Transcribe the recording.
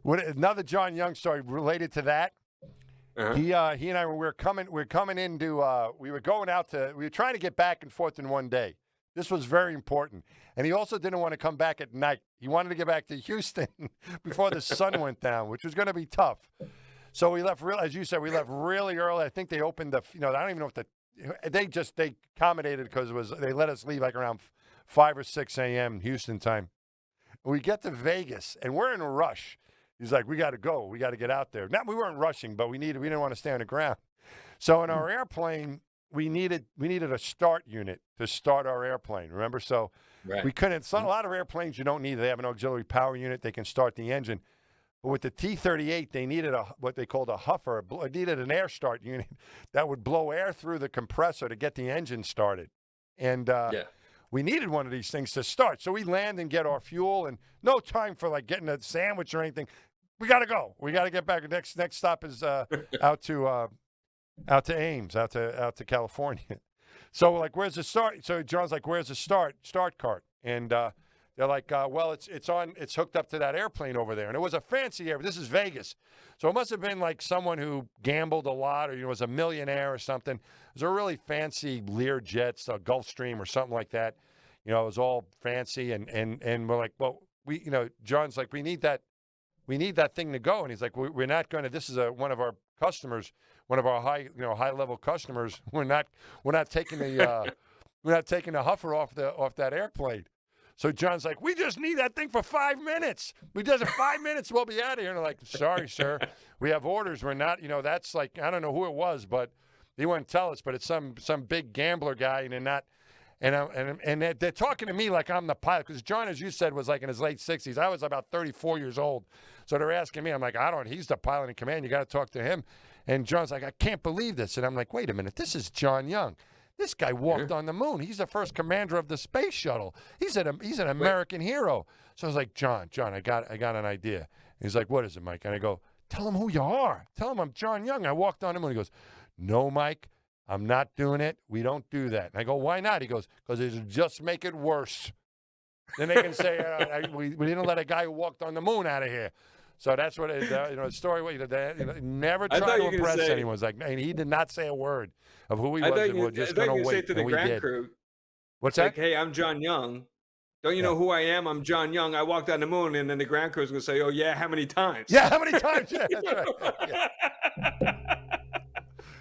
Another John Young story related to that. He and I we were going out to, we were trying to get back and forth in one day. This was very important. And he also didn't want to come back at night. He wanted to get back to Houston before the sun went down, which was going to be tough. So we left, as you said, we left really early. I think they opened I don't even know if they accommodated because they let us leave like around 5 or 6 a.m. Houston time. We get to Vegas and we're in a rush. He's like, we got to go. We got to get out there. We weren't rushing, but we didn't want to stay on the ground. So in our airplane, we needed a start unit to start our airplane. Remember? So we couldn't. A lot of airplanes you don't need. They have an auxiliary power unit. They can start the engine. But with the T-38, they needed what they called a huffer. It needed an air start unit that would blow air through the compressor to get the engine started. And we needed one of these things to start. So we land and get our fuel, and no time for like getting a sandwich or anything. We got to go. We got to get back. Next stop is out to Ames, out to California. So like, where's the start? So John's like, where's the start cart? And they're like, well, it's hooked up to that airplane over there. And it was a fancy airplane. This is Vegas. So it must have been like someone who gambled a lot or was a millionaire or something. It was a really fancy Lear jets, a Gulfstream or something like that. It was all fancy. And we're like, well, John's like, we need that thing to go. And he's like, we're not going to, this is one of our customers, one of our high level customers. We're not taking the huffer off that airplane. So John's like, we just need that thing for 5 minutes. We just 5 minutes, we'll be out of here. And they're like, sorry, sir, we have orders. We're not, that's like, I don't know who it was, but he wouldn't tell us. But it's some big gambler guy, and they're not. And they're talking to me like I'm the pilot, because John, as you said, was like in his late 60s. I was about 34 years old. So they're asking me. I'm like, he's the pilot in command. You got to talk to him. And John's like, I can't believe this. And I'm like, wait a minute. This is John Young. This guy walked on the moon. He's the first commander of the Space Shuttle. He's an American hero. So I was like, John, I got an idea. And he's like, what is it, Mike? And I go, tell him who you are. Tell him I'm John Young. I walked on the moon. He goes, no, Mike. I'm not doing it. We don't do that. And I go, why not? He goes, because it'll just make it worse. Then they can say, we didn't let a guy who walked on the moon out of here. So that's what the story. Never try to impress anyone. It's like, and he did not say a word of who he was. And we're just going to wait. To the ground crew, what's that? Like, hey, I'm John Young. Don't you know who I am? I'm John Young. I walked on the moon, and then the ground crew is going to say, oh yeah, how many times? Yeah, how many times? Yeah, that's right. Yeah.